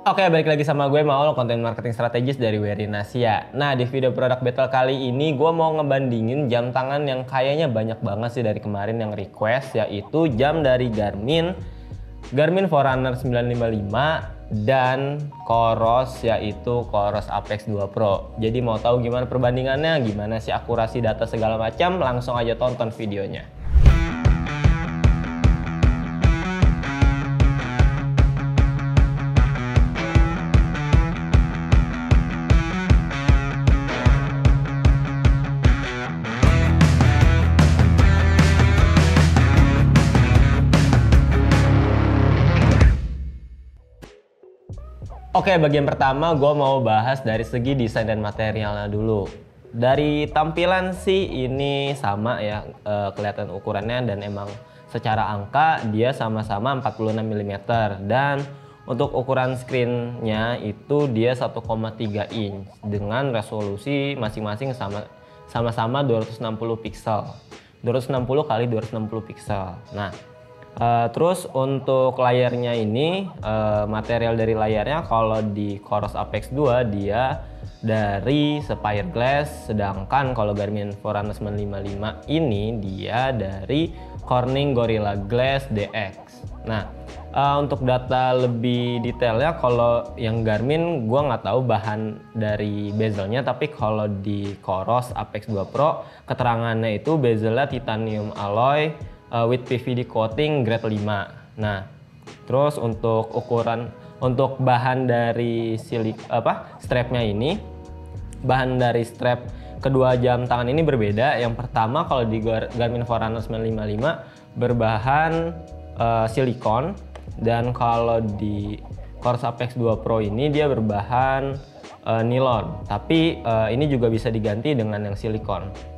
Oke, balik lagi sama gue Maul, konten marketing strategis dari Werinasia. Nah, di video product battle kali ini gue mau ngebandingin jam tangan yang kayaknya banyak banget sih dari kemarin yang request, yaitu jam dari Garmin, Garmin Forerunner 955 dan Coros, yaitu Coros Apex 2 Pro. Jadi mau tahu gimana perbandingannya, gimana sih akurasi data segala macam, langsung aja tonton videonya. Oke, bagian pertama gue mau bahas dari segi desain dan materialnya dulu. Dari tampilan sih ini sama ya, kelihatan ukurannya dan emang secara angka dia sama-sama 46 mm dan untuk ukuran screen-nya itu dia 1,3 inch dengan resolusi masing-masing sama-sama 260 pixel. 260 kali 260 pixel. Nah, terus untuk layarnya ini, material dari layarnya kalau di Coros Apex 2 dia dari Sapphire Glass, sedangkan kalau Garmin Forerunner 955 ini dia dari Corning Gorilla Glass DX. Nah, untuk data lebih detailnya kalau yang Garmin gua nggak tahu bahan dari bezelnya, tapi kalau di Coros Apex 2 Pro keterangannya itu bezelnya titanium alloy with PVD coating grade 5. Nah, terus untuk untuk bahan dari strapnya ini, bahan dari strap kedua jam tangan ini berbeda. Yang pertama kalau di Garmin Forerunner 955 berbahan silikon, dan kalau di Coros Apex 2 Pro ini dia berbahan nilon. Tapi ini juga bisa diganti dengan yang silikon.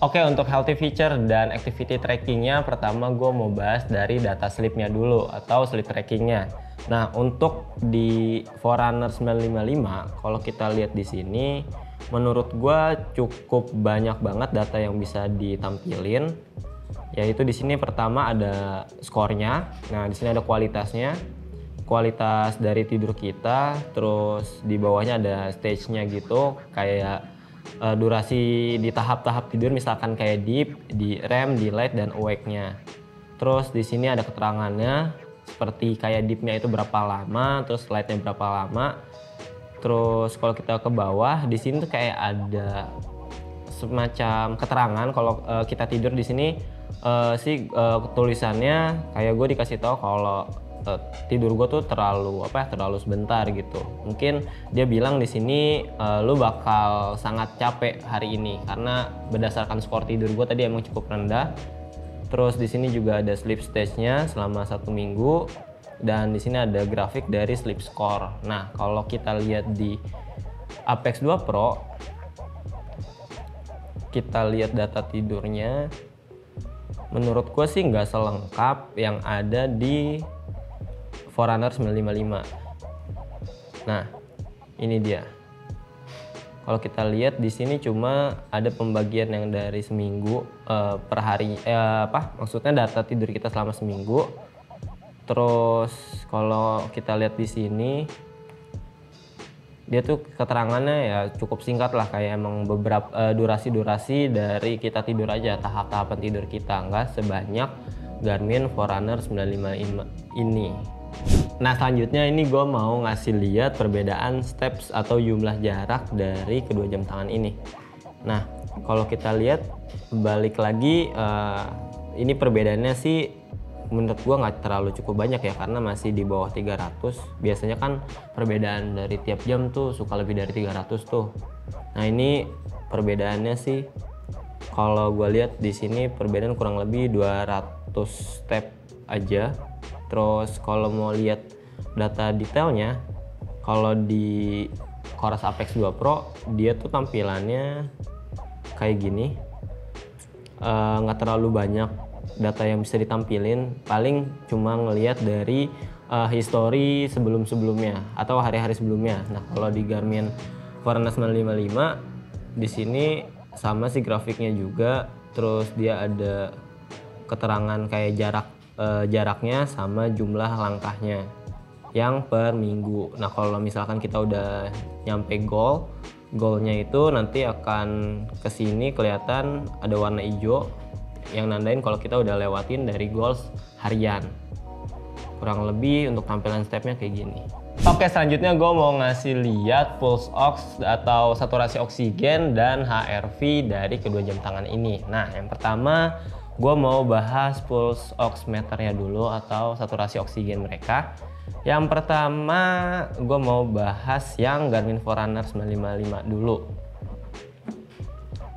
Oke, untuk healthy feature dan activity trackingnya, pertama gue mau bahas dari data sleepnya dulu atau sleep trackingnya. Nah, untuk di Forerunner 955, kalau kita lihat di sini, menurut gue cukup banyak banget data yang bisa ditampilin. Yaitu di sini pertama ada skornya, nah di sini ada kualitasnya, kualitas dari tidur kita, terus di bawahnya ada stage-nya gitu, kayak durasi di tahap-tahap tidur, misalkan kayak deep, di REM, di light, dan awake-nya. Terus di sini ada keterangannya seperti kayak deep-nya itu berapa lama, terus light-nya berapa lama. Terus kalau kita ke bawah di sini tuh kayak ada semacam keterangan kalau kita tidur di sini tulisannya kayak gue dikasih tahu kalau tidur gue tuh terlalu sebentar gitu. Mungkin dia bilang di sini lu bakal sangat capek hari ini karena berdasarkan skor tidur gue tadi emang cukup rendah. Terus di sini juga ada sleep stage-nya selama 1 minggu, dan di sini ada grafik dari sleep score. Nah, kalau kita lihat di Apex 2 Pro, kita lihat data tidurnya, menurut gue sih nggak selengkap yang ada di Forerunner 955. Nah, ini dia. Kalau kita lihat di sini cuma ada pembagian yang dari seminggu per hari, maksudnya data tidur kita selama seminggu. Terus kalau kita lihat di sini, dia tuh keterangannya ya cukup singkat lah, kayak emang beberapa durasi-durasi dari kita tidur aja, tahap-tahapan tidur kita, nggak sebanyak Garmin Forerunner 955 ini. Nah, selanjutnya ini gue mau ngasih lihat perbedaan steps atau jumlah jarak dari kedua jam tangan ini. Nah, kalau kita lihat balik lagi, ini perbedaannya sih menurut gue nggak terlalu cukup banyak ya, karena masih di bawah 300. Biasanya kan perbedaan dari tiap jam tuh suka lebih dari 300 tuh. Nah, ini perbedaannya sih kalau gue lihat di sini perbedaan kurang lebih 200 step aja. Terus kalau mau lihat data detailnya, kalau di Coros Apex 2 Pro dia tuh tampilannya kayak gini, nggak terlalu banyak data yang bisa ditampilin, paling cuma ngelihat dari history sebelum-sebelumnya atau hari-hari sebelumnya. Nah, kalau di Garmin Forerunner 955 di sini sama sih grafiknya juga, terus dia ada keterangan kayak jaraknya sama jumlah langkahnya. yang per minggu. Nah kalau misalkan kita udah nyampe goalnya itu nanti akan kesini kelihatan ada warna hijau yang nandain kalau kita udah lewatin dari goals harian. Kurang lebih untuk tampilan stepnya kayak gini. Oke, selanjutnya gue mau ngasih lihat pulse ox atau saturasi oksigen dan HRV dari kedua jam tangan ini. Nah yang pertama gue mau bahas pulse oximeternya dulu atau saturasi oksigen mereka. Yang pertama gue mau bahas yang Garmin Forerunner 955 dulu.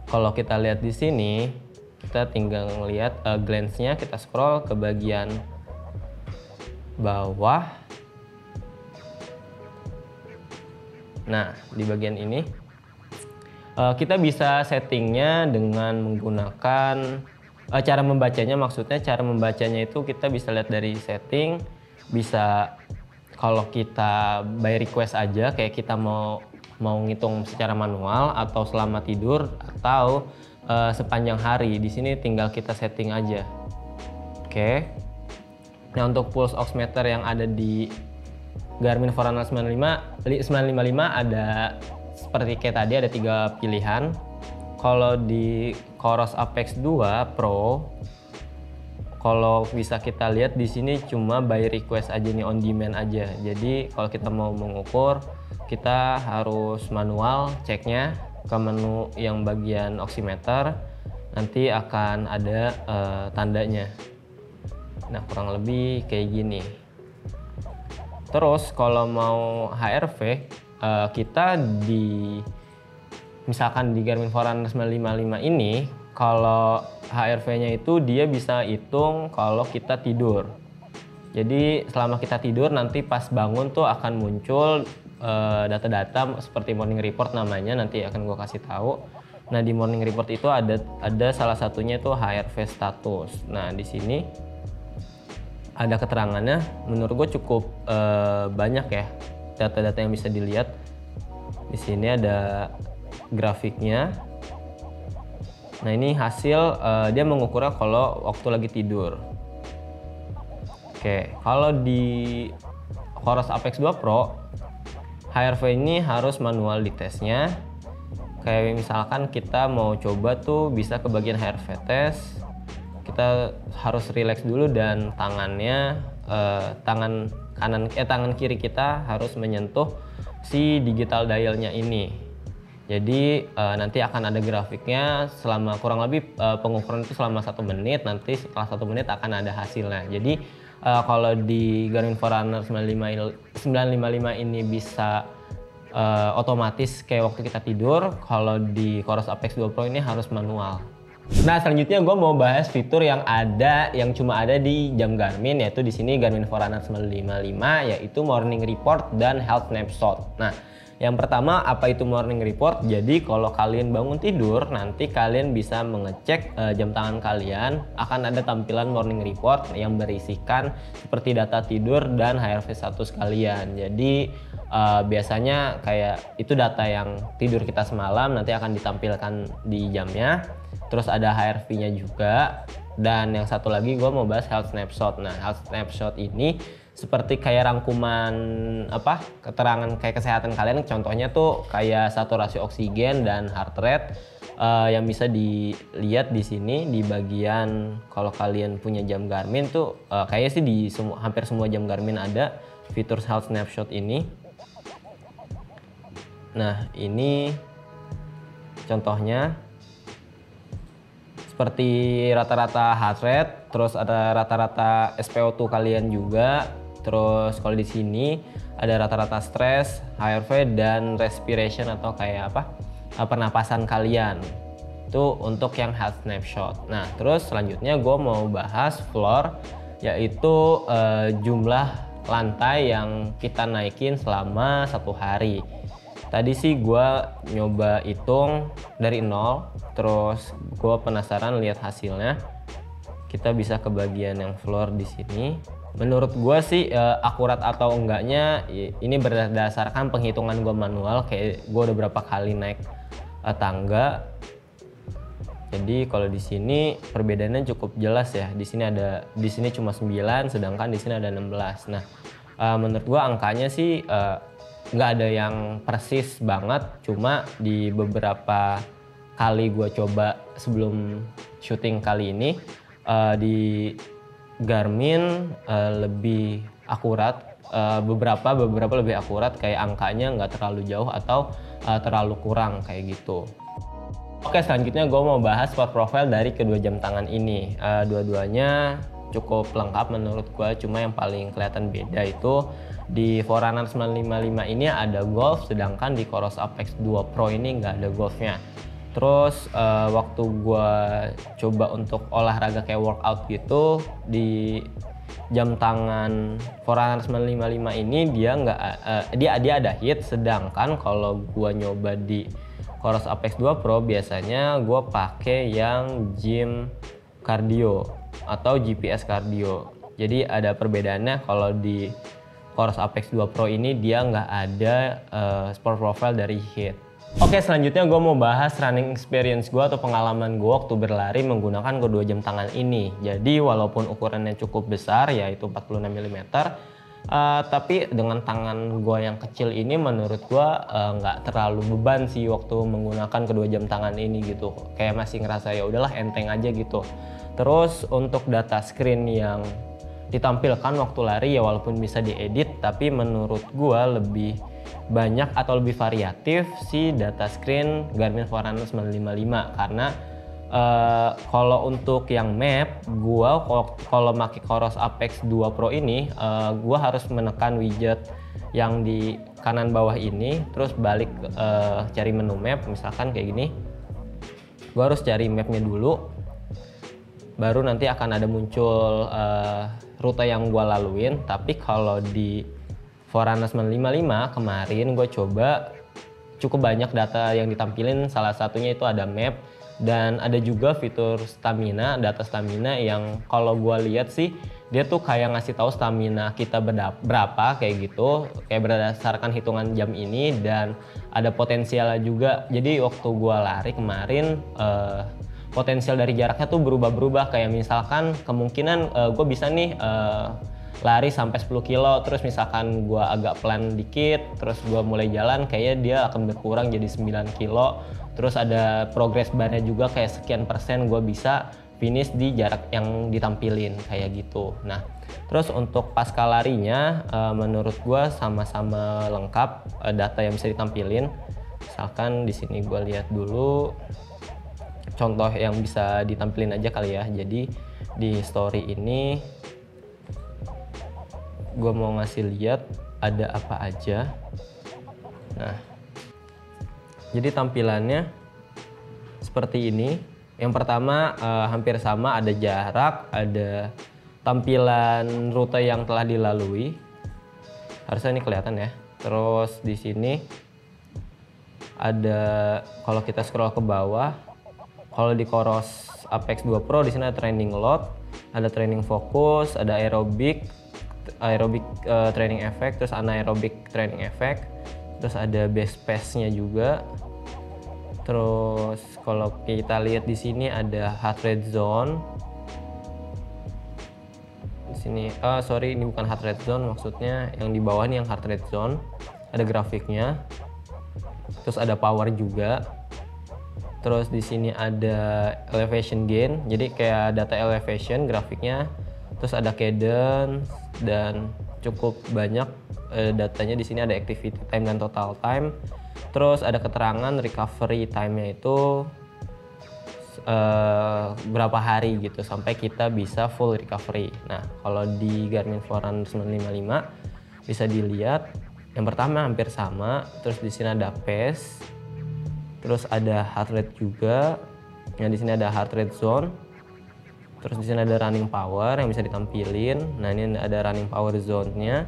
Kalau kita lihat di sini, kita tinggal ngelihat glance-nya, kita scroll ke bagian bawah. Nah, di bagian ini kita bisa settingnya dengan menggunakan cara membacanya. Maksudnya cara membacanya itu kita bisa lihat dari setting, bisa kalau kita by request aja, kayak kita mau ngitung secara manual atau selama tidur atau sepanjang hari. Di sini tinggal kita setting aja. Oke. Nah untuk pulse oximeter yang ada di Garmin Forerunner 955 ada seperti kayak tadi, ada 3 pilihan. Kalau di Coros Apex 2 Pro, kalau bisa kita lihat di sini cuma by request aja nih, on demand aja. Jadi kalau kita mau mengukur, kita harus manual ceknya ke menu yang bagian oximeter, nanti akan ada tandanya. Nah kurang lebih kayak gini. Terus kalau mau HRV, kita misalkan di Garmin Forerunner 955 ini, kalau HRV-nya itu dia bisa hitung kalau kita tidur. Jadi selama kita tidur nanti pas bangun tuh akan muncul data-data seperti morning report namanya, nanti akan gue kasih tahu. Nah di morning report itu ada salah satunya itu HRV status. Nah di sini ada keterangannya, menurut gue cukup banyak ya data-data yang bisa dilihat. Di sini ada grafiknya. Nah ini hasil dia mengukurnya kalau waktu lagi tidur. Oke, kalau di Coros Apex 2 Pro, HRV ini harus manual di tesnya. Kayak misalkan kita mau coba tuh bisa ke bagian HRV test, kita harus relax dulu dan tangannya tangan kiri kita harus menyentuh si digital dialnya ini. Jadi nanti akan ada grafiknya selama kurang lebih pengukuran itu selama 1 menit. Nanti setelah 1 menit akan ada hasilnya. Jadi kalau di Garmin Forerunner 955 ini bisa otomatis kayak waktu kita tidur. Kalau di Coros Apex 2 Pro ini harus manual. Nah selanjutnya gue mau bahas fitur yang cuma ada di jam Garmin, yaitu di sini Garmin Forerunner 955, yaitu morning report dan health snapshot. Nah yang pertama, apa itu morning report? Jadi kalau kalian bangun tidur, nanti kalian bisa mengecek jam tangan kalian, akan ada tampilan morning report yang berisikan seperti data tidur dan HRV status kalian. Jadi biasanya kayak itu data yang tidur kita semalam nanti akan ditampilkan di jamnya. Terus ada HRV-nya juga. Dan yang satu lagi gue mau bahas health snapshot. Nah health snapshot ini seperti kayak rangkuman keterangan kayak kesehatan kalian. Contohnya tuh kayak saturasi oksigen dan heart rate yang bisa dilihat di sini di bagian, kalau kalian punya jam Garmin tuh kayaknya sih di hampir semua jam Garmin ada fitur health snapshot ini. Nah ini contohnya seperti rata-rata heart rate, terus ada rata-rata SpO2 kalian juga. Terus kalau di sini ada rata-rata stres, HRV dan respiration atau kayak pernapasan kalian. Itu untuk yang health snapshot. Nah, terus selanjutnya gue mau bahas floor, yaitu jumlah lantai yang kita naikin selama 1 hari. Tadi sih gue nyoba hitung dari 0, terus gue penasaran lihat hasilnya. Kita bisa ke bagian yang floor di sini. Menurut gue sih akurat atau enggaknya ini berdasarkan penghitungan gue manual, kayak gue udah berapa kali naik tangga. Jadi kalau di sini perbedaannya cukup jelas ya. Di sini cuma 9, sedangkan di sini ada 16. Nah, Menurut gue angkanya sih nggak ada yang persis banget, cuma di beberapa kali gue coba sebelum syuting kali ini di Garmin lebih akurat, beberapa lebih akurat, kayak angkanya nggak terlalu jauh atau terlalu kurang kayak gitu. Oke, selanjutnya gue mau bahas sport profile dari kedua jam tangan ini. Dua-duanya cukup lengkap menurut gue, cuma yang paling kelihatan beda itu di Forerunner 955 ini ada golf, sedangkan di Coros Apex 2 Pro ini nggak ada golfnya. Terus waktu gue coba untuk olahraga kayak workout gitu di jam tangan Forerunner 955 ini dia ada hit, sedangkan kalau gue nyoba di Coros Apex 2 Pro biasanya gue pakai yang gym cardio atau GPS cardio. Jadi ada perbedaannya, kalau di Coros Apex 2 Pro ini dia nggak ada sport profile dari hit. Oke, selanjutnya gue mau bahas running experience gue atau pengalaman gue waktu berlari menggunakan kedua jam tangan ini. Jadi walaupun ukurannya cukup besar, yaitu 46 mm, tapi dengan tangan gue yang kecil ini menurut gue nggak terlalu beban sih waktu menggunakan kedua jam tangan ini gitu. Kayak masih ngerasa ya udahlah enteng aja gitu. Terus untuk data screen yang ditampilkan waktu lari ya walaupun bisa diedit, tapi menurut gue lebih banyak atau lebih variatif si data screen Garmin Forerunner 955, karena kalau untuk yang map gua kalau pakai Coros Apex 2 Pro ini gua harus menekan widget yang di kanan bawah ini, terus balik cari menu map, misalkan kayak gini. Gua harus cari mapnya dulu, baru nanti akan ada muncul rute yang gua laluin. Tapi kalau di Forerunner 955 kemarin gue coba cukup banyak data yang ditampilin, salah satunya itu ada map dan ada juga fitur stamina, data stamina yang kalau gue lihat sih dia tuh kayak ngasih tahu stamina kita berapa kayak gitu, kayak berdasarkan hitungan jam ini, dan ada potensialnya juga. Jadi waktu gue lari kemarin potensial dari jaraknya tuh berubah-berubah, kayak misalkan kemungkinan gue bisa nih lari sampai 10 kilo, terus misalkan gue agak pelan dikit, terus gue mulai jalan, kayaknya dia akan berkurang jadi 9 kilo. Terus ada progress barnya juga, kayak sekian persen gue bisa finish di jarak yang ditampilin kayak gitu. Nah, terus untuk pasca larinya menurut gue sama-sama lengkap data yang bisa ditampilin. Misalkan di sini gue lihat dulu contoh yang bisa ditampilin aja kali ya. Jadi di story ini gue mau ngasih lihat ada apa aja. Nah, jadi tampilannya seperti ini. Yang pertama hampir sama, ada jarak, ada tampilan rute yang telah dilalui. Harusnya ini kelihatan ya. Terus di sini ada, kalau kita scroll ke bawah, kalau di Coros Apex 2 Pro di sini ada training load, ada training fokus, ada aerobic training effect, terus anaerobic training effect, terus ada base pace-nya juga. Terus kalau kita lihat di sini ada heart rate zone. Di sini, sorry, ini bukan heart rate zone, maksudnya yang di bawah ini yang heart rate zone. Ada grafiknya. Terus ada power juga. Terus di sini ada elevation gain, jadi kayak data elevation grafiknya. Terus ada cadence dan cukup banyak datanya di sini, ada activity time dan total time. Terus ada keterangan recovery time-nya itu berapa hari gitu sampai kita bisa full recovery. Nah, kalau di Garmin Forerunner 955 bisa dilihat yang pertama hampir sama, terus di sini ada pace, terus ada heart rate juga. Yang di sini ada heart rate zone. Terus di sini ada running power yang bisa ditampilin. Nah, ini ada running power zone-nya.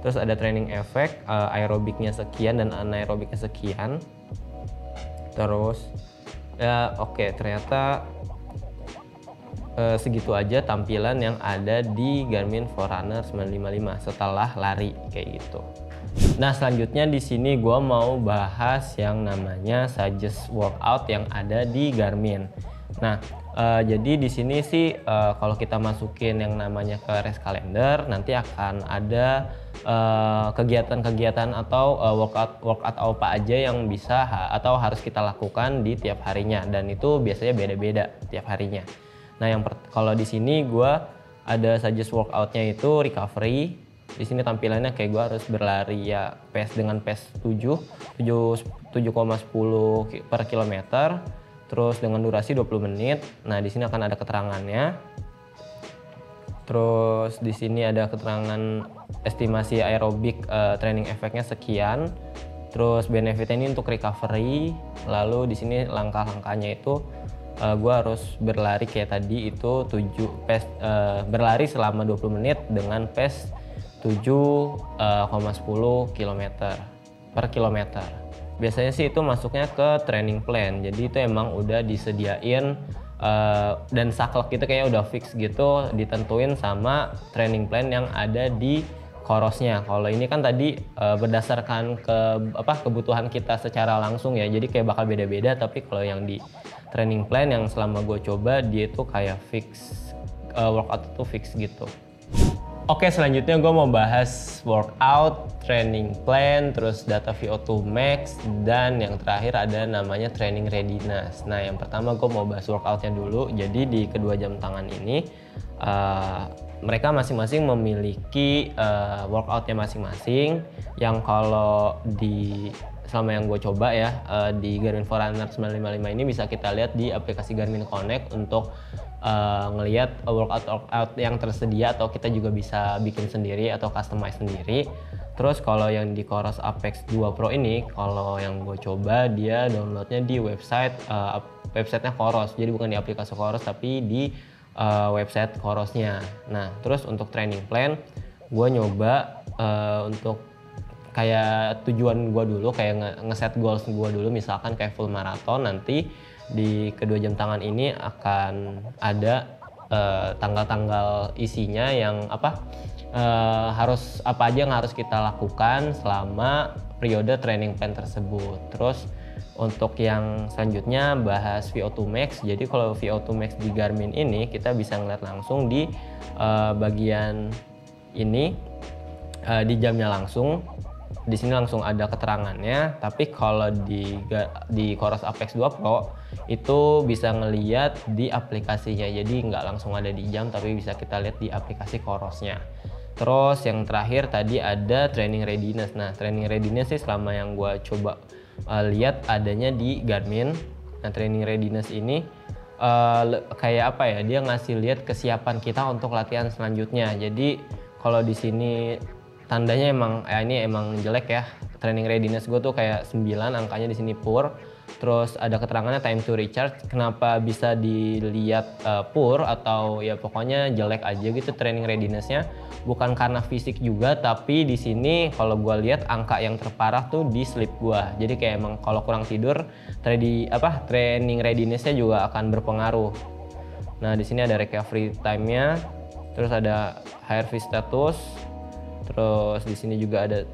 Terus ada training effect, aerobiknya sekian dan anaerobiknya sekian. Terus ya oke, ternyata segitu aja tampilan yang ada di Garmin Forerunner 955 setelah lari kayak gitu. Nah, selanjutnya di sini gue mau bahas yang namanya suggest workout yang ada di Garmin. Nah, Jadi di sini sih kalau kita masukin yang namanya ke race calendar, nanti akan ada kegiatan-kegiatan atau workout apa aja yang bisa atau harus kita lakukan di tiap harinya, dan itu biasanya beda-beda tiap harinya. Nah, kalau di sini gue ada suggest workoutnya itu recovery. Di sini tampilannya kayak gue harus berlari ya pace dengan pace 7,10 per kilometer. Terus dengan durasi 20 menit. Nah, di sini akan ada keterangannya. Terus di sini ada keterangan estimasi aerobik training efeknya sekian. Terus benefitnya ini untuk recovery. Lalu di sini langkah-langkahnya itu gue harus berlari kayak tadi itu berlari selama 20 menit dengan pace 7,10 km per kilometer. Biasanya sih itu masuknya ke training plan, jadi itu emang udah disediain dan saklek gitu, kayaknya udah fix gitu, ditentuin sama training plan yang ada di Korosnya. Kalau ini kan tadi berdasarkan kebutuhan kita secara langsung ya, jadi kayak bakal beda-beda. Tapi kalau yang di training plan yang selama gue coba, dia itu kayak fix, workout itu fix gitu. Oke, selanjutnya gue mau bahas workout, training plan, terus data VO2 max, dan yang terakhir ada namanya training readiness. Nah, yang pertama gue mau bahas workoutnya dulu. Jadi di kedua jam tangan ini mereka masing-masing memiliki workoutnya masing-masing. Yang kalau selama yang gue coba ya di Garmin Forerunner 955 ini bisa kita lihat di aplikasi Garmin Connect untuk ngelihat workout yang tersedia, atau kita juga bisa bikin sendiri atau customize sendiri. Terus kalau yang di Coros Apex 2 Pro ini, kalau yang gue coba dia downloadnya di websitenya Coros, jadi bukan di aplikasi Coros tapi di website Corosnya. Nah, terus untuk training plan gue nyoba untuk kayak tujuan gue dulu, kayak ngeset goals gue dulu, misalkan kayak full marathon. Nanti di kedua jam tangan ini akan ada tanggal-tanggal isinya yang harus apa aja yang harus kita lakukan selama periode training plan tersebut. Terus untuk yang selanjutnya bahas VO2 max. Jadi kalau VO2 max di Garmin ini kita bisa ngeliat langsung di bagian ini di jamnya langsung. Di sini langsung ada keterangannya. Tapi kalau di Coros Apex 2 Pro itu bisa ngeliat di aplikasinya. Jadi nggak langsung ada di jam, tapi bisa kita lihat di aplikasi Corosnya. Terus yang terakhir tadi ada training readiness. Nah, training readiness sih selama yang gue coba lihat adanya di Garmin. Nah, training readiness ini kayak apa ya? Dia ngasih lihat kesiapan kita untuk latihan selanjutnya. Jadi kalau di sini tandanya ini emang jelek ya. Training readiness gue tuh kayak 9, angkanya di sini poor. Terus ada keterangannya time to recharge. Kenapa bisa dilihat poor atau ya pokoknya jelek aja gitu training readiness-nya? Bukan karena fisik juga, tapi di sini kalau gue lihat angka yang terparah tuh di sleep gue. Jadi kayak emang kalau kurang tidur, training readiness-nya juga akan berpengaruh. Nah, di sini ada recovery time-nya, terus ada HRV status. Terus di sini juga ada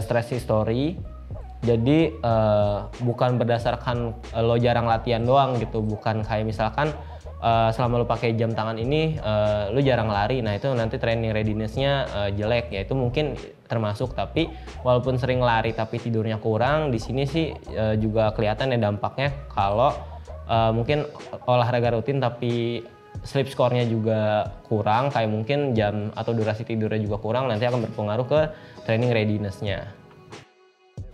stress history. Jadi bukan berdasarkan lo jarang latihan doang gitu, bukan kayak misalkan selama lo pakai jam tangan ini lo jarang lari. Nah, itu nanti training readiness-nya jelek ya, itu mungkin termasuk. Tapi walaupun sering lari tapi tidurnya kurang, di sini sih juga kelihatan ya dampaknya. Kalau mungkin olahraga rutin tapi sleep score-nya juga kurang, kayak mungkin jam atau durasi tidurnya juga kurang, nanti akan berpengaruh ke training readiness-nya.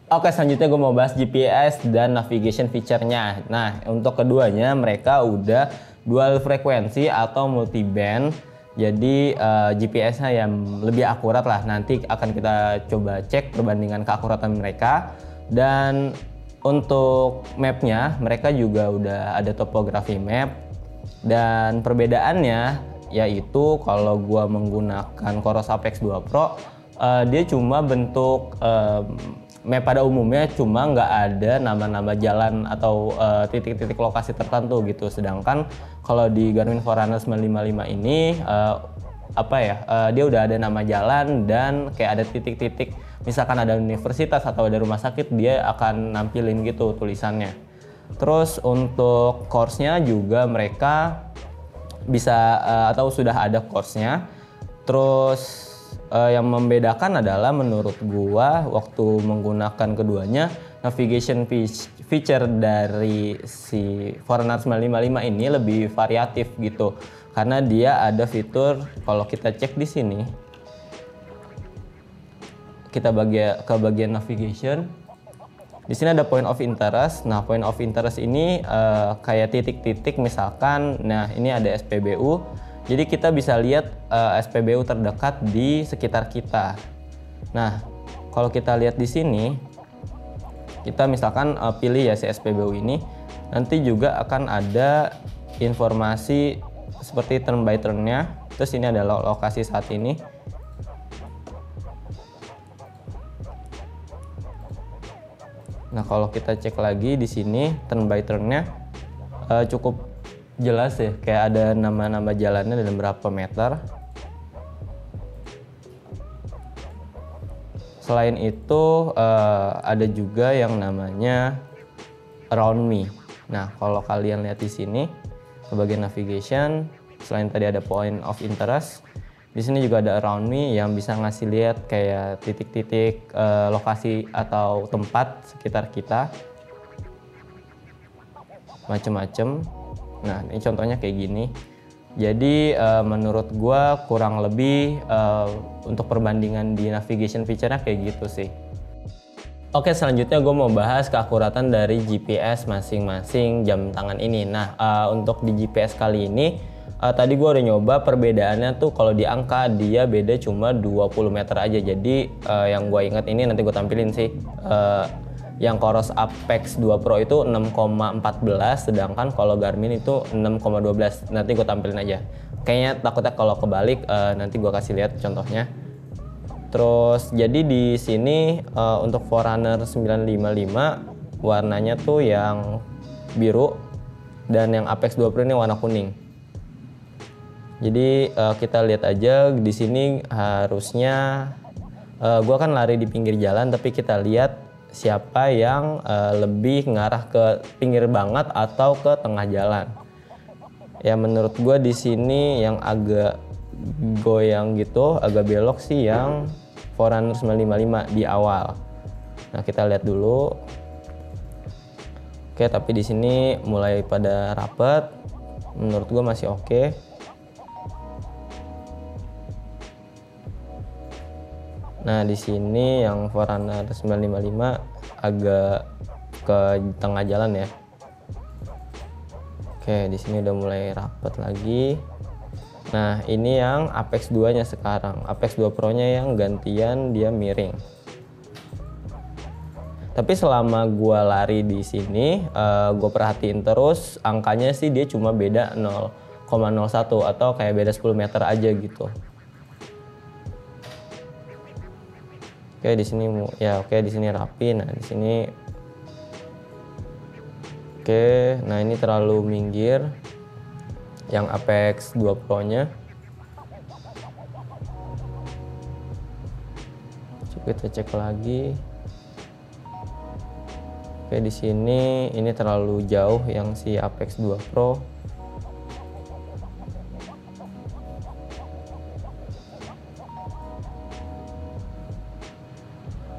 Oke, selanjutnya gue mau bahas GPS dan navigation feature-nya. Nah, untuk keduanya mereka udah dual frekuensi atau multi band. Jadi GPS-nya yang lebih akurat lah. Nanti akan kita coba cek perbandingan keakuratan mereka. Dan untuk map-nya mereka juga udah ada topografi map. Dan perbedaannya yaitu kalau gua menggunakan Coros Apex 2 Pro, dia cuma bentuk map pada umumnya, cuma nggak ada nama-nama jalan atau titik-titik lokasi tertentu gitu. Sedangkan kalau di Garmin Forerunner 955 ini dia udah ada nama jalan dan kayak ada titik-titik, misalkan ada universitas atau ada rumah sakit, dia akan nampilin gitu tulisannya. Terus untuk course-nya juga mereka bisa atau sudah ada course-nya. Terus yang membedakan adalah menurut gua waktu menggunakan keduanya, navigation feature dari si Forerunner 955 ini lebih variatif gitu. Karena dia ada fitur, kalau kita cek di sini, kita ke bagian navigation. Di sini ada point of interest. Nah, point of interest ini kayak titik-titik misalkan. Nah, ini ada SPBU. Jadi kita bisa lihat SPBU terdekat di sekitar kita. Nah, kalau kita lihat di sini, kita misalkan pilih ya si SPBU ini. Nanti juga akan ada informasi seperti turn by turn-nya. Terus ini ada lokasi saat ini. Nah, kalau kita cek lagi di sini turn by turn-nya cukup jelas ya, kayak ada nama-nama jalannya dan berapa meter. Selain itu ada juga yang namanya around me. Nah, kalau kalian lihat di sini ke bagian navigation, selain tadi ada point of interest, di sini juga ada around me yang bisa ngasih lihat kayak titik-titik lokasi atau tempat sekitar kita, macem-macem. Nah, ini contohnya kayak gini. Jadi menurut gua kurang lebih untuk perbandingan di navigation feature-nya kayak gitu sih. Oke, selanjutnya gue mau bahas keakuratan dari GPS masing-masing jam tangan ini. Nah, untuk di GPS kali ini tadi gue udah nyoba, perbedaannya tuh kalau di angka dia beda cuma 20 meter aja. Jadi yang gue inget ini nanti gue tampilin sih. Yang Coros Apex 2 Pro itu 6,14, sedangkan kalau Garmin itu 6,12. Nanti gue tampilin aja. Kayaknya takutnya kalau kebalik, nanti gue kasih lihat contohnya. Terus jadi di sini untuk Forerunner 955 warnanya tuh yang biru, dan yang Apex 2 Pro ini warna kuning. Jadi kita lihat aja di sini harusnya gua kan lari di pinggir jalan, tapi kita lihat siapa yang lebih ngarah ke pinggir banget atau ke tengah jalan. Ya menurut gua di sini yang agak goyang gitu, agak belok sih yang Forerunner 955 di awal. Nah, kita lihat dulu. Oke, tapi di sini mulai pada rapet. Menurut gua masih oke. Nah, di sini yang Forerunner 955 agak ke tengah jalan ya. Oke, di sini udah mulai rapet lagi. Nah, ini yang Apex 2-nya sekarang. Apex 2 Pro-nya yang gantian dia miring. Tapi selama gua lari di sini, gue perhatiin terus angkanya sih dia cuma beda 0,01 atau kayak beda 10 meter aja gitu. Oke, di sini ya oke, di sini rapi. Nah, di sini oke. Nah, ini terlalu minggir yang Apex 2 Pro-nya. Coba kita cek lagi. Oke, di sini ini terlalu jauh yang si Apex 2 Pro.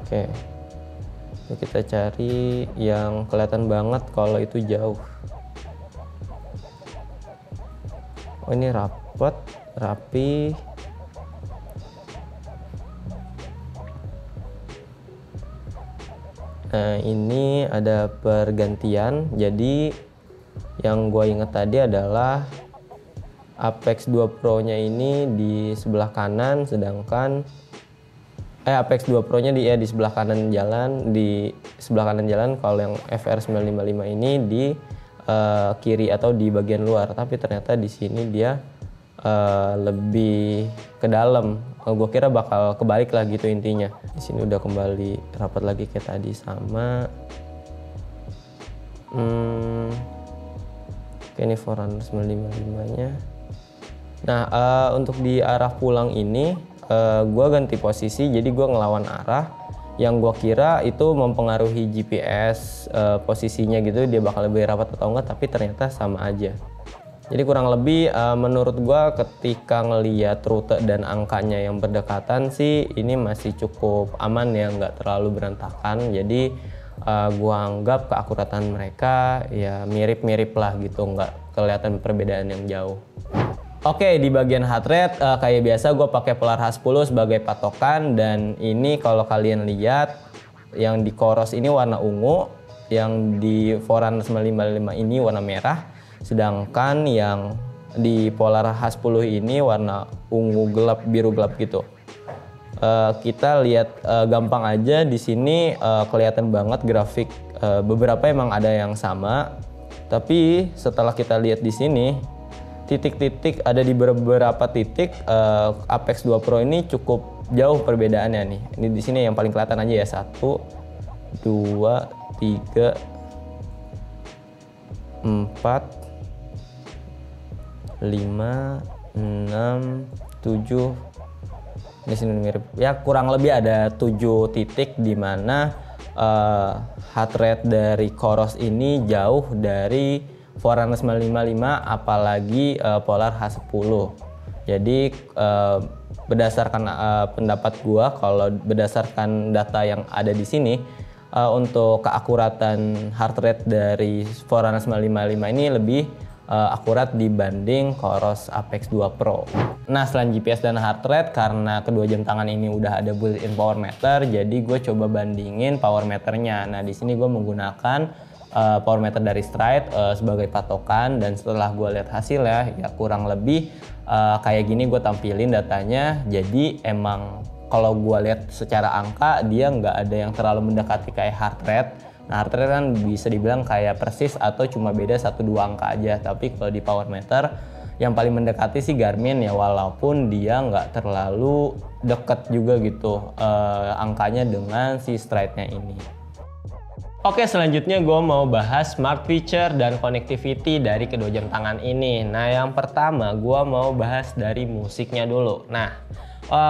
Oke, kita cari yang kelihatan banget kalau itu jauh. Oh, ini rapet, rapi. Nah, ini ada pergantian. Jadi yang gue inget tadi adalah Apex 2 Pro-nya ini di sebelah kanan, sedangkan Apex 2 Pro-nya di sebelah kanan jalan, kalau yang FR 955 ini di kiri atau di bagian luar. Tapi ternyata di sini dia lebih ke dalam. Gue kira bakal kebalik lah gitu intinya. Di sini udah kembali rapat lagi kayak tadi sama. Oke, ini Forerunner 955-nya. Nah, untuk di arah pulang ini gue ganti posisi, jadi gue ngelawan arah. yang gua kira itu mempengaruhi GPS posisinya gitu, dia bakal lebih rapat atau enggak, tapi ternyata sama aja. Jadi kurang lebih menurut gua ketika ngeliat rute dan angkanya yang berdekatan sih ini masih cukup aman ya, nggak terlalu berantakan. Jadi gua anggap keakuratan mereka ya mirip-mirip lah gitu, nggak kelihatan perbedaan yang jauh. Oke, di bagian heart rate kayak biasa gue pakai Polar H10 sebagai patokan, dan ini kalau kalian lihat yang di Coros ini warna ungu, yang di Forerunner 955 ini warna merah, sedangkan yang di Polar H10 ini warna ungu gelap, biru gelap gitu. Kita lihat gampang aja di sini kelihatan banget grafik, beberapa emang ada yang sama, tapi setelah kita lihat di sini titik-titik ada di beberapa titik Apex 2 Pro ini cukup jauh perbedaannya nih. Ini di sini yang paling kelihatan aja ya, 1 2 3 4 5 6 7. Di sini mirip ya, kurang lebih ada 7 titik di mana heart rate dari Coros ini jauh dari Forerunner 955 apalagi Polar H10. Jadi berdasarkan pendapat gua, kalau berdasarkan data yang ada di sini untuk keakuratan heart rate dari Forerunner 955 ini lebih akurat dibanding Coros Apex 2 Pro. Nah, selain GPS dan heart rate, karena kedua jam tangan ini udah ada built-in power meter, jadi gue coba bandingin power meternya. Nah, di sini gue menggunakan power meter dari Stryd sebagai patokan, dan setelah gue lihat hasilnya ya kurang lebih kayak gini gue tampilin datanya. Jadi emang kalau gue lihat secara angka dia nggak ada yang terlalu mendekati kayak heart rate. Nah, heart rate kan bisa dibilang kayak persis atau cuma beda 1-2 angka aja, tapi kalau di power meter yang paling mendekati sih Garmin ya, walaupun dia nggak terlalu deket juga gitu angkanya dengan si Stryd-nya ini. Oke, selanjutnya gue mau bahas smart feature dan connectivity dari kedua jam tangan ini. Nah, yang pertama gue mau bahas dari musiknya dulu. Nah,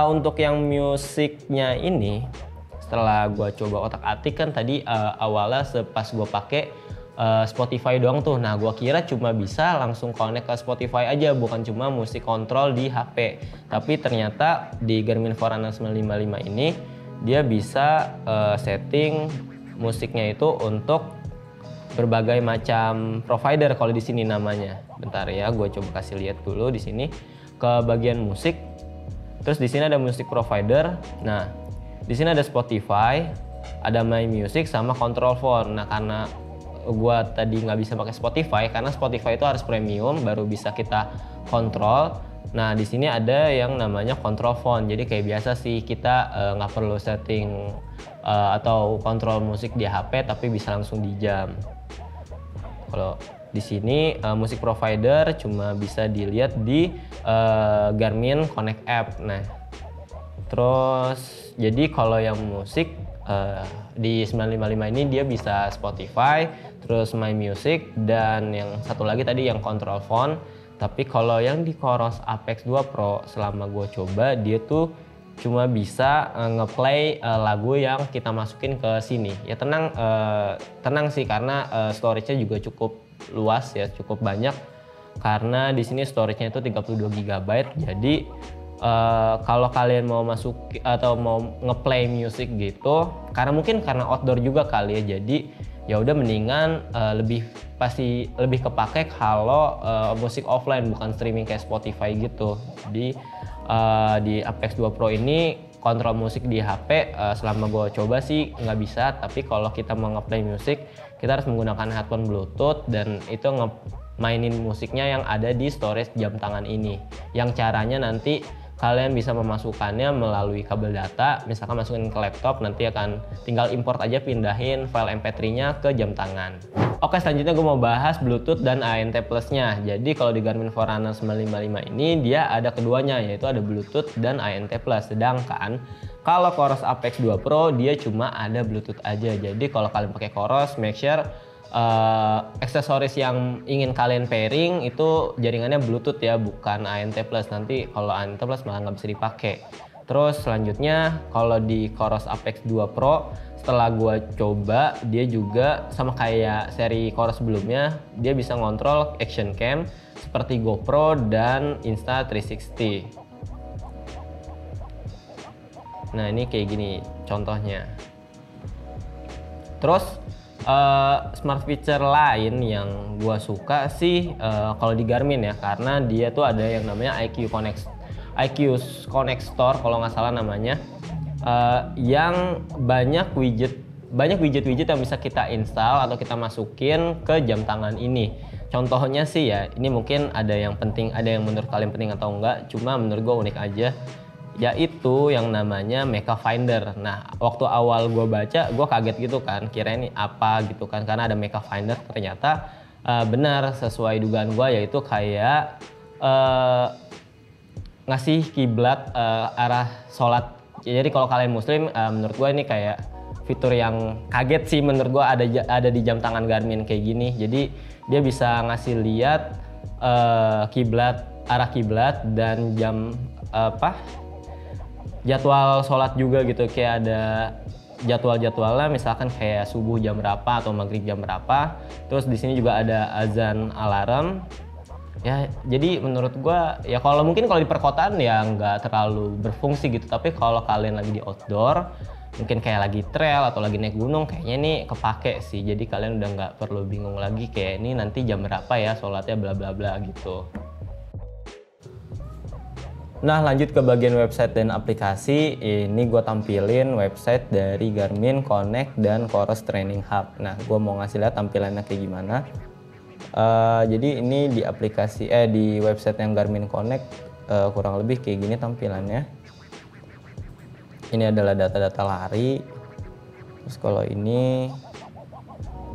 untuk yang musiknya ini, setelah gue coba otak-atik kan tadi awalnya pas gue pakai Spotify doang tuh. Nah, gue kira cuma bisa langsung connect ke Spotify aja, bukan cuma musik kontrol di HP. Tapi ternyata di Garmin Forerunner 955 ini dia bisa setting musiknya itu untuk berbagai macam provider. Kalau di sini namanya, bentar ya, gue coba kasih lihat dulu di sini ke bagian musik. Terus di sini ada musik provider. Nah, di sini ada Spotify, ada My Music sama Control Phone. Nah, karena gue tadi nggak bisa pakai Spotify karena Spotify itu harus premium baru bisa kita kontrol. Nah, di sini ada yang namanya Control Phone. Jadi kayak biasa sih, kita nggak perlu setting atau kontrol musik di HP, tapi bisa langsung di jam. Kalau di sini musik provider cuma bisa dilihat di Garmin Connect App. Nah, terus jadi kalau yang musik di 955 ini dia bisa Spotify, terus My Music, dan yang satu lagi tadi yang Control Phone. Tapi kalau yang di Coros Apex 2 Pro selama gue coba, dia tuh cuma bisa ngeplay lagu yang kita masukin ke sini. Ya tenang sih, karena storage-nya juga cukup luas ya, cukup banyak. Karena di sini storage-nya itu 32 GB. Jadi kalau kalian mau masuk atau mau ngeplay music gitu, karena outdoor juga kali ya, jadi ya udah mendingan pasti lebih kepake kalau musik offline, bukan streaming kayak Spotify gitu. Di Apex 2 Pro ini kontrol musik di HP selama gue coba sih nggak bisa, tapi kalau kita mau ngeplay musik kita harus menggunakan headphone Bluetooth, dan itu mainin musiknya yang ada di storage jam tangan ini, yang caranya nanti kalian bisa memasukkannya melalui kabel data. Misalkan masukin ke laptop, nanti akan tinggal import aja, pindahin file MP3-nya ke jam tangan. Oke, selanjutnya gue mau bahas Bluetooth dan ANT Plus-nya. Jadi kalau di Garmin Forerunner 955 ini dia ada keduanya, yaitu ada Bluetooth dan ANT Plus. Sedangkan kalau Coros Apex 2 Pro dia cuma ada Bluetooth aja. Jadi kalau kalian pakai Coros, make sure aksesoris yang ingin kalian pairing itu jaringannya Bluetooth ya, bukan ANT Plus. Nanti kalau ANT Plus malah nggak bisa dipakai. Terus selanjutnya kalau di Coros Apex 2 Pro, setelah gua coba, dia juga sama kayak seri Coros sebelumnya, dia bisa ngontrol action cam seperti GoPro dan Insta360. Nah ini kayak gini contohnya. Terus smart feature lain yang gua suka sih kalau di Garmin ya, karena dia tuh ada yang namanya IQ Connector kalau nggak salah namanya, yang banyak widget yang bisa kita install atau kita masukin ke jam tangan ini. Contohnya sih ya, ini mungkin ada yang penting, ada yang menurut kalian penting atau enggak, cuma menurut gue unik aja, yaitu yang namanya Mecha Finder. Nah, waktu awal gue baca, gue kaget gitu kan, kira ini apa gitu kan, karena ada Mecha Finder. Ternyata benar sesuai dugaan gue, yaitu kayak ngasih kiblat arah sholat. Jadi kalau kalian muslim, menurut gue ini kayak fitur yang kaget sih menurut gue, ada di jam tangan Garmin kayak gini. Jadi dia bisa ngasih lihat arah kiblat dan jam jadwal sholat juga gitu, kayak ada jadwalnya, misalkan kayak subuh jam berapa atau maghrib jam berapa. Terus di sini juga ada azan alarm. Ya, jadi menurut gua ya kalau mungkin kalau di perkotaan ya nggak terlalu berfungsi gitu, tapi kalau kalian lagi di outdoor, mungkin kayak lagi trail atau lagi naik gunung, kayaknya ini kepake sih. Jadi kalian udah nggak perlu bingung lagi kayak ini nanti jam berapa ya sholatnya bla bla bla gitu. Nah, lanjut ke bagian website dan aplikasi. Ini gue tampilin website dari Garmin Connect dan Coros Training Hub. Nah, gue mau ngasih lihat tampilannya kayak gimana. Jadi ini di aplikasi di website yang Garmin Connect kurang lebih kayak gini tampilannya. Ini adalah data-data lari. Terus kalau ini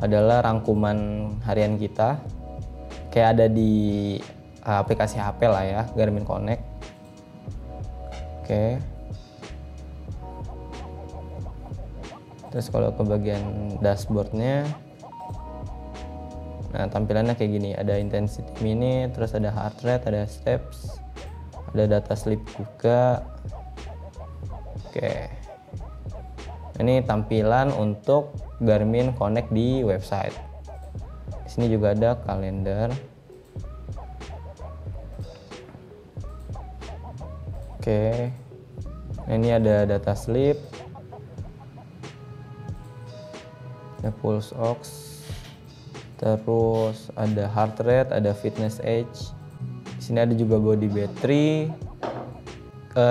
adalah rangkuman harian kita, kayak ada di aplikasi HP lah ya, Garmin Connect. Oke. Terus kalau ke bagian dashboardnya, nah tampilannya kayak gini, ada intensity minute, terus ada heart rate, ada steps, ada data sleep juga. Oke, ini tampilan untuk Garmin Connect di website. Di sini juga ada kalender. Oke, nah, ini ada data sleep, ada pulse ox, terus ada heart rate, ada fitness age. Di sini ada juga body battery.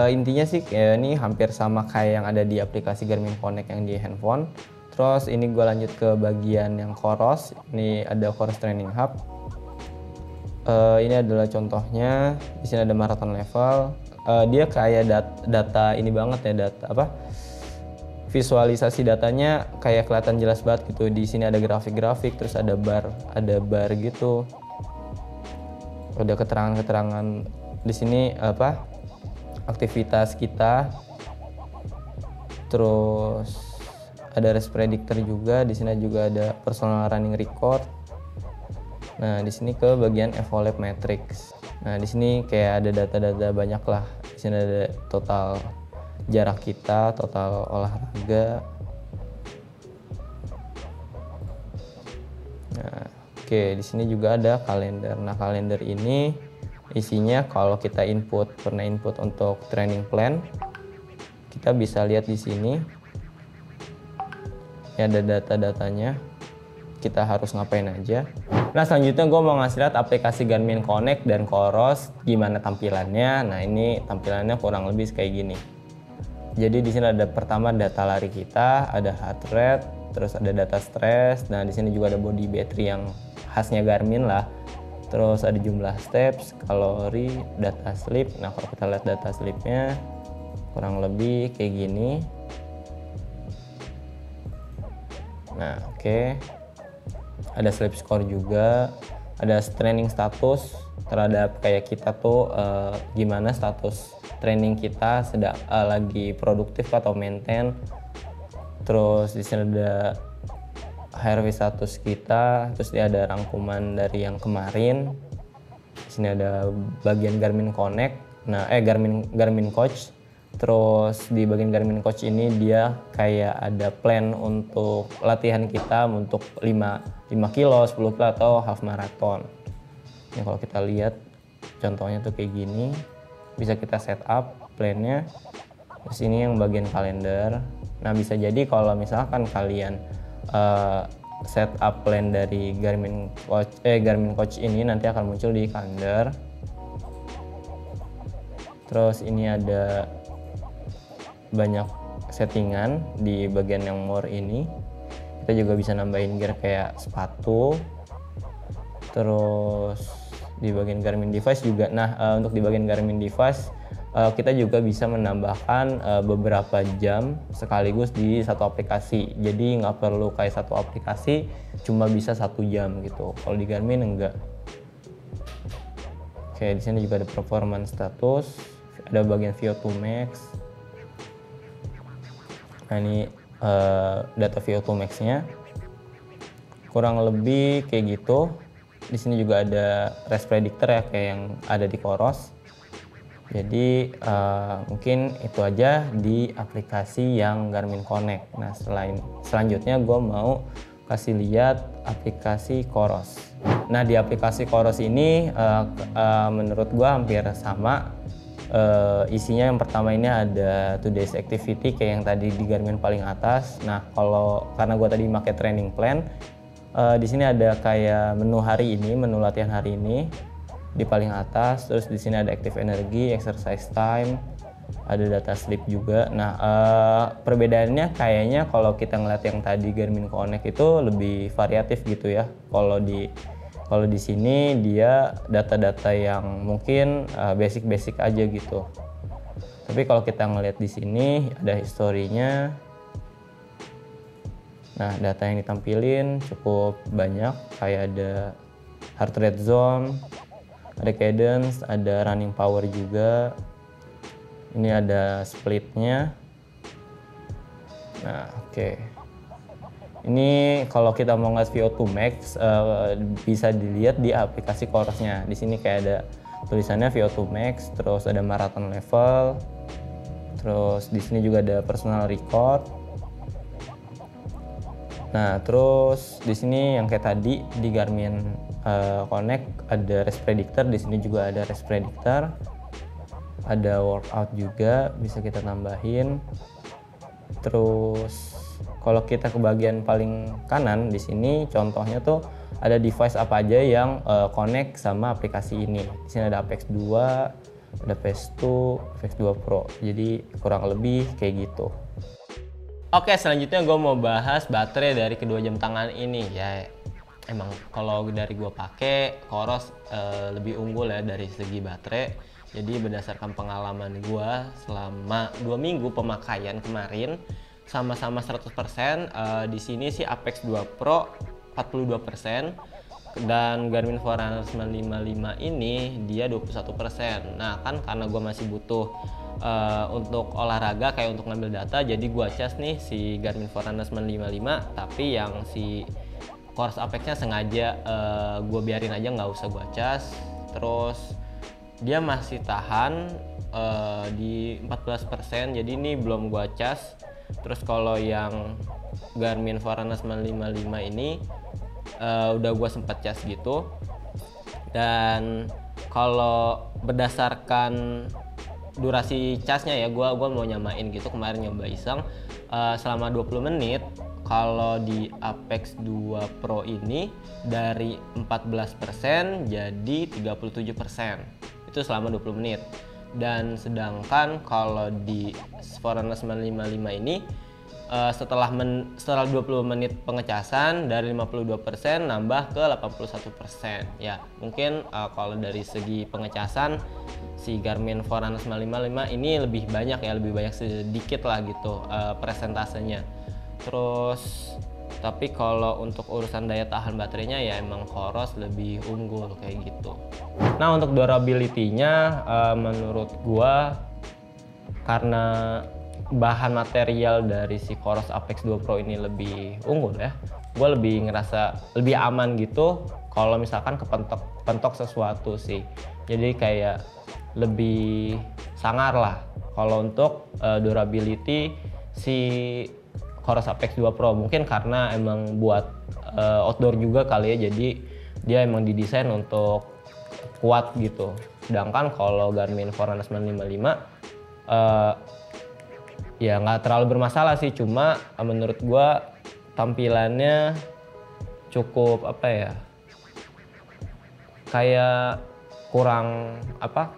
Intinya sih ini hampir sama kayak yang ada di aplikasi Garmin Connect yang di handphone. Terus ini gue lanjut ke bagian yang Coros. Ini ada Coros Training Hub. Ini adalah contohnya. Di sini ada marathon level. Dia kayak data ini banget ya, visualisasi datanya kayak kelihatan jelas banget gitu. Di sini ada grafik-grafik, terus ada bar gitu. Ada keterangan-keterangan di sini aktivitas kita. Terus ada race predictor juga. Di sini juga ada personal running record. Nah, di sini ke bagian Evolve Matrix. Nah, di sini kayak ada data-data banyak lah. Di sini ada total jarak kita, total olahraga. Nah, oke, di sini juga ada kalender. Nah, kalender ini isinya kalau kita pernah input untuk training plan, kita bisa lihat di sini. Ini ada data-datanya. Kita harus ngapain aja. Nah, selanjutnya gue mau ngasih lihat aplikasi Garmin Connect dan Coros gimana tampilannya. Nah, ini tampilannya kurang lebih kayak gini. Jadi di sini ada pertama data lari kita, ada heart rate, terus ada data stress. Nah, di sini juga ada body battery yang khasnya Garmin lah. Terus ada jumlah steps, kalori, data sleep. Nah, kalau kita lihat data sleepnya kurang lebih kayak gini. Nah, oke. Ada sleep score juga, ada training status terhadap kayak kita tuh gimana status training kita, sedang lagi produktif atau maintain. Terus di sini ada HRV status kita, terus dia ada rangkuman dari yang kemarin. Di sini ada bagian Garmin Connect, Garmin Coach. Terus di bagian Garmin Coach ini dia kayak ada plan untuk latihan kita untuk 5 kilo, 10 kilo atau half marathon. Ini kalau kita lihat contohnya tuh kayak gini, bisa kita set up plannya. Terus ini yang bagian kalender. Nah bisa jadi kalau misalkan kalian set up plan dari Garmin Coach ini nanti akan muncul di kalender. Terus ini ada banyak settingan di bagian yang more ini. Kita juga bisa nambahin gear kayak sepatu. Terus di bagian Garmin device juga. Nah untuk di bagian Garmin device kita juga bisa menambahkan beberapa jam sekaligus di satu aplikasi. Jadi nggak perlu kayak satu aplikasi cuma bisa 1 jam gitu. Kalau di Garmin enggak. Oke, di sini juga ada performance status, ada bagian VO2 max. Nah ini data VO2 max-nya kurang lebih kayak gitu. Di sini juga ada race predictor ya kayak yang ada di Coros. Jadi mungkin itu aja di aplikasi yang Garmin Connect. Nah selanjutnya gue mau kasih lihat aplikasi Coros. Nah di aplikasi Coros ini menurut gue hampir sama. Isinya yang pertama ini ada today's activity kayak yang tadi di Garmin paling atas. Nah karena gue tadi pakai training plan, di sini ada kayak menu hari ini, menu latihan hari ini di paling atas. Terus di sini ada active energy, exercise time, ada data sleep juga. Nah perbedaannya kayaknya kalau kita ngeliat yang tadi Garmin Connect itu lebih variatif gitu ya. Kalau di sini dia data-data yang mungkin basic-basic aja gitu. Tapi kalau kita ngelihat di sini ada historinya. Nah, data yang ditampilin cukup banyak, kayak ada heart rate zone, ada cadence, ada running power juga. Ini ada splitnya. Nah, oke. Ini kalau kita mau ngeliat VO2 max bisa dilihat di aplikasi Corosnya. Di sini kayak ada tulisannya VO2 max, terus ada marathon level, terus di sini juga ada personal record. Nah, terus di sini yang kayak tadi di Garmin Connect ada race predictor, di sini juga ada race predictor. Ada workout juga bisa kita tambahin. Terus kalau kita ke bagian paling kanan di sini contohnya tuh ada device apa aja yang connect sama aplikasi ini. Di sini ada Apex 2, ada PS2, Apex 2 Pro. Jadi kurang lebih kayak gitu. Oke, selanjutnya gue mau bahas baterai dari kedua jam tangan ini ya. Emang kalau dari gue pakai Coros lebih unggul ya dari segi baterai. Jadi berdasarkan pengalaman gue selama 2 minggu pemakaian kemarin sama-sama 100%, di sini sih Apex 2 Pro 42% dan Garmin Forerunner 955 ini dia 21%. Nah kan karena gue masih butuh untuk olahraga kayak untuk ngambil data, jadi gue cas nih si Garmin Forerunner 955, tapi yang si Coros Apexnya sengaja gue biarin aja, nggak usah gue cas. Terus dia masih tahan di 14%, jadi ini belum gue cas. Terus kalau yang Garmin Forerunner 955 ini udah gue sempat cas gitu. Dan kalau berdasarkan durasi casnya ya, gue mau nyamain gitu, kemarin nyoba iseng selama 20 menit. Kalau di Apex 2 Pro ini dari 14% jadi 37%, itu selama 20 menit. Dan sedangkan kalau di Forerunner 955 ini setelah 20 menit pengecasan dari 52% nambah ke 81%. Ya mungkin kalau dari segi pengecasan si Garmin Forerunner 955 ini lebih banyak ya, lebih banyak sedikit lah gitu presentasenya. Terus tapi kalau untuk urusan daya tahan baterainya ya emang Coros lebih unggul kayak gitu. Nah untuk durability-nya menurut gua karena bahan material dari si Coros Apex 2 Pro ini lebih unggul ya, gua lebih ngerasa lebih aman gitu kalau misalkan kepentok sesuatu sih. Jadi kayak lebih sangar lah Kalau untuk durability si Coros Apex 2 Pro mungkin karena emang buat outdoor juga kali ya, jadi dia emang didesain untuk kuat gitu. Sedangkan kalau Garmin Forerunner 955 ya nggak terlalu bermasalah sih, cuma menurut gua tampilannya cukup apa ya, kayak kurang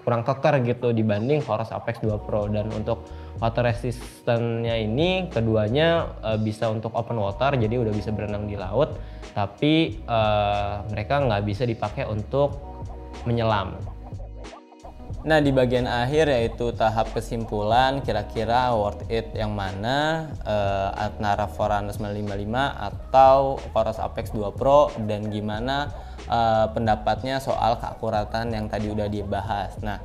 keker gitu dibanding Coros Apex 2 Pro. Dan untuk water resistance-nya ini keduanya bisa untuk open water, jadi udah bisa berenang di laut, tapi mereka nggak bisa dipakai untuk menyelam. Nah, di bagian akhir yaitu tahap kesimpulan, kira-kira worth it yang mana, antara Forerunner 955 atau Coros Apex 2 Pro, dan gimana pendapatnya soal keakuratan yang tadi udah dibahas. Nah,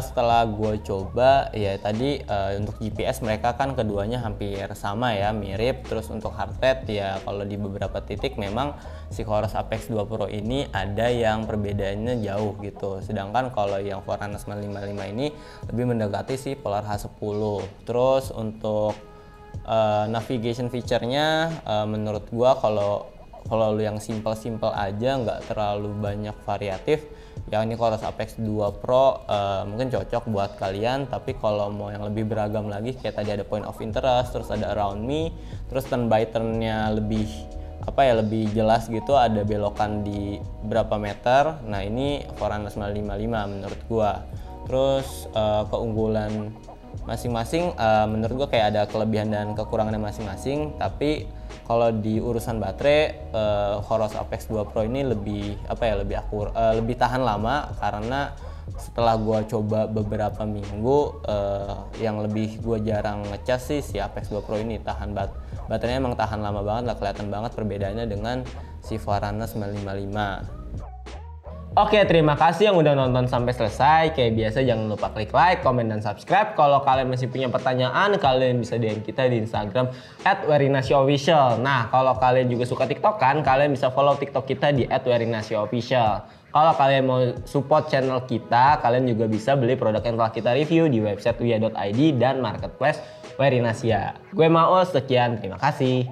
setelah gue coba ya tadi, untuk GPS mereka kan keduanya hampir sama ya, mirip. Terus untuk heart rate ya kalau di beberapa titik memang si Coros Apex 2 Pro ini ada yang perbedaannya jauh gitu. Sedangkan kalau yang Forerunner 955 ini lebih mendekati si Polar H10. Terus untuk navigation feature-nya, menurut gua kalau lu yang simple aja, nggak terlalu banyak variatif, yang ini Coros Apex 2 Pro mungkin cocok buat kalian. Tapi kalau mau yang lebih beragam lagi, kayak tadi ada point of interest, terus ada around me, terus turn by turn-nya lebih lebih jelas gitu, ada belokan di berapa meter. Nah, ini Forerunner 955 menurut gua. Terus keunggulan masing-masing, menurut gua kayak ada kelebihan dan kekurangannya masing-masing. Tapi kalau di urusan baterai, Coros Apex 2 Pro ini lebih lebih tahan lama, karena setelah gua coba beberapa minggu, yang lebih gua jarang ngecas sih si Apex 2 Pro ini. Baterainya emang tahan lama banget lah, kelihatan banget perbedaannya dengan si Forerunner 955. Oke, terima kasih yang udah nonton sampai selesai. Kayak biasa jangan lupa klik like, comment, dan subscribe. Kalau kalian masih punya pertanyaan, kalian bisa DM kita di Instagram @werinasiofficial. Nah, kalau kalian juga suka TikTok kan, kalian bisa follow TikTok kita di @werinasiofficial. Kalau kalian mau support channel kita, kalian juga bisa beli produk yang telah kita review di website uya.id dan marketplace Werinasia. Gue Maus, sekian, terima kasih.